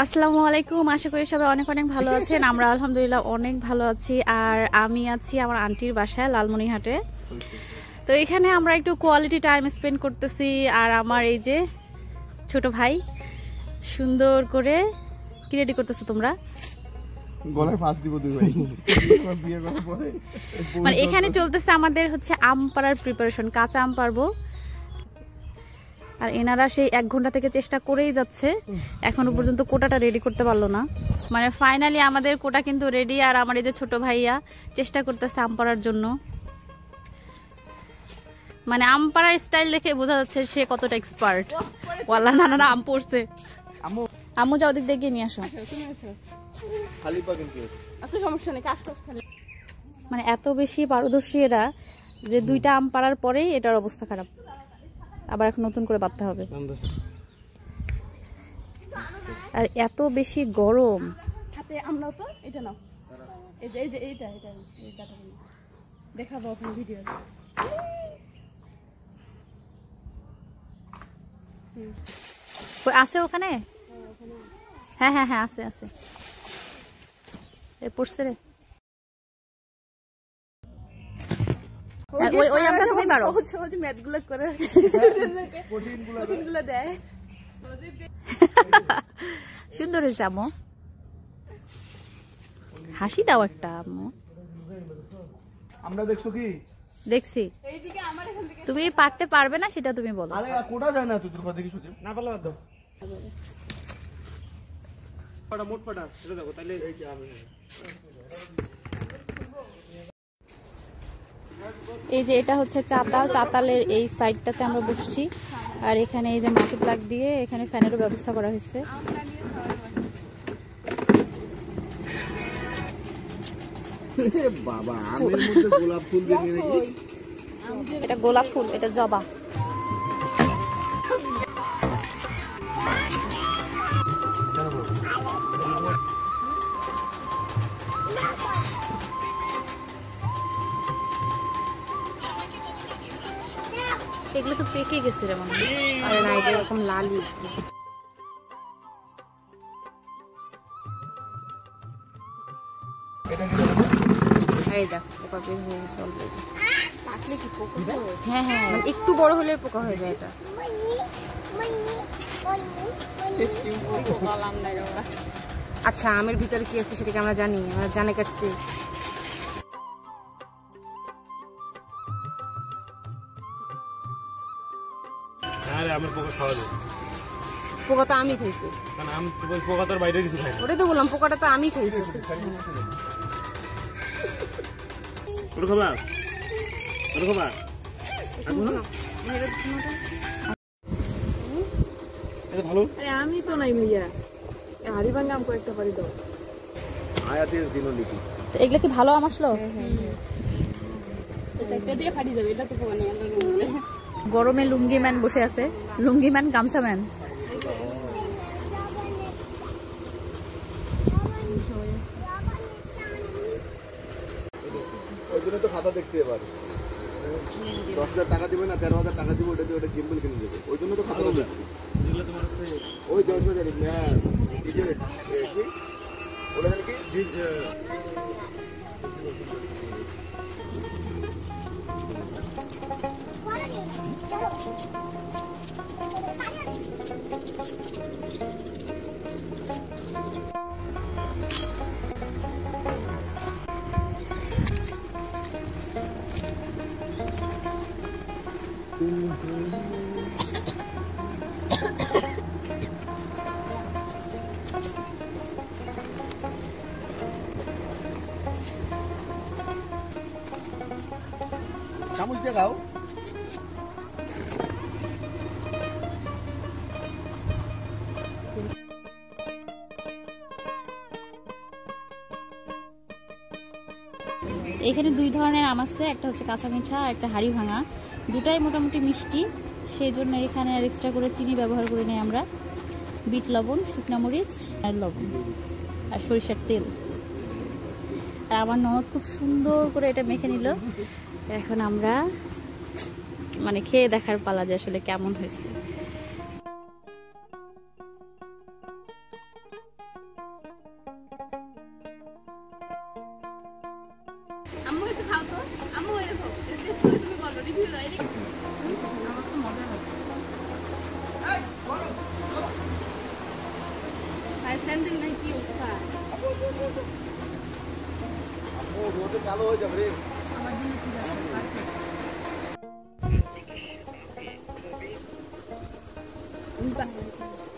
আসসালামু আলাইকুম, আশা করি সবাই অনেক অনেক ভালো আছেন। আমরা আলহামদুলিল্লাহ অনেক ভালো আছি। আর আমি আছি আমার আন্টির বাসায় লালমনিরহাটে। তো এখানে আমরা একটু কোয়ালিটি টাইম স্পেন্ড করতেছি। আর আমার এই যে ছোট ভাই সুন্দর করে কি রেডি করতেছো তোমরা? মানে এখানে চলতেছে আমাদের হচ্ছে আম পাড়ার প্রিপারেশন, কাঁচা আম পারবো। আর এনারা সেই 1 ঘন্টা থেকে চেষ্টা করেই যাচ্ছে, এখনো পর্যন্ত কোটাটা রেডি করতে পারলো না। মানে ফাইনালি আমাদের কোটা কিন্তু রেডি। আর আমার এই যে ছোট ভাইয়া চেষ্টা করতেছে আম পাড়ার জন্য। মানে আম পাড়ার স্টাইল দেখে বোঝা যাচ্ছে সে কতটা এক্সপার্ট। ওয়াল্লাহ না না না, আম পড়ছে। আম্মু যাও, দিক দিয়ে নিয়ে আসো। মানে এত বেশি পারদর্শী এরা যে 2টা আম পাড়ার পরেই এটার অবস্থা খারাপ, আবার এখন নতুন করে বাঁধতে হবে। আর এত বেশি গরম। দেখাবো ভিডিও। আছে ওখানে? হ্যাঁ হ্যাঁ হ্যাঁ, আছে আছে। পড়ছে রে। ওই আমরা তুমি পারো। ম্যাথগুলো করে কঠিনগুলো দেয়। সুন্দর হয়েছে আম্মু, হাসি দাও একটা আম্মু। আমরা দেখছো কি দেখছি। তুমি পারতে পারবে না সেটা তুমি বলো। আরে কোটা যায় না তুই, তোর কথা কি শুনছিস না? পারলে বাদ দাও। পাটা মোট পাটা এটা দেখো তাহলে এই যে আমি এই যে এটা হচ্ছে চাতাল, চাতালের এই সাইডটাতে আমরা বসছি। আর এখানে এই যে মাটি প্লাগ দিয়ে এখানে ফ্যানেরও ব্যবস্থা করা হয়েছে। বাবা আমের মধ্যে গোলাপ ফুল দিয়ে নাকি? এটা গোলাপ ফুল, এটা জবা। এগুলো তো পেকে গেছে রে মনে হয়। আরে না, এটা এরকম লালি। এই দেখ পোকা বের হয়ে গেছে অলরেডি। পাকলে কি পোকা হয়? হ্যাঁ হ্যাঁ, মানে একটু বড় হলে পোকা হয়ে যায় এটা। আচ্ছা, আমের ভিতরে কি আছে সেটাকে আমরা জানি, আমরা জানে কাটছি। আরে আমের পোকা খাওয়া যায়? পোকা তো আমি খাইছি। কারণ আম পোকা তো বাইরে কিছু খায় না। ওটাই তো বললাম, পোকাটা তো আমি খাইছি। ওটা খাবা? ওটা খাবা? এটা ভালো। আরে আমি তো নাই ভাইয়া, হাড়ি ভাঙা আম কয়েকটা পারি দাও। আয়াতের দিনও লিখি। তো এগুলা কি ভালো আম আসলো? এটা দিয়ে ফাটি যাবে, এটা তো পোকা নেই। গরমে লুঙ্গি ম্যান বসে আছে, লুঙ্গি ম্যান গামছা ম্যান। ওই জন্য তো খাতা দেখছি এবার 10,000 টাকা দিবে না, 13,000 টাকা দিবে, ওটা দিয়ে ওটা গিম্বল কিনে দেবে। ওই জন্য তো খাতা দেখছি। ওই 10,000 ওটা কি চামচ দিয়ে খাও। এখানে 2 ধরনের আম আছে, একটা হচ্ছে কাঁচা মিঠা আর একটা হাড়ি ভাঙা। দুটাই মোটামুটি মিষ্টি, সেই জন্য এখানে আর এক্সট্রা করে চিনি ব্যবহার করে নিই আমরা। বিট লবণ, শুকনা মরিচ আর লবণ আর সরিষার তেল। আর আমার ননদ খুব সুন্দর করে এটা মেখে নিল। এখন আমরা মানে খেয়ে দেখার পালা যে আসলে কেমন হয়েছে। খাও তো আম্মু এই দেখো টেস্ট করে তুমি বলো রিভিউ দাও এই আমার তো মজা হবে ভাই স্যান্ডেল নাই কি অবস্থা আপু রোদে কালো হয়ে যাবে রে আমার জন্য ঠিক আছে বাহ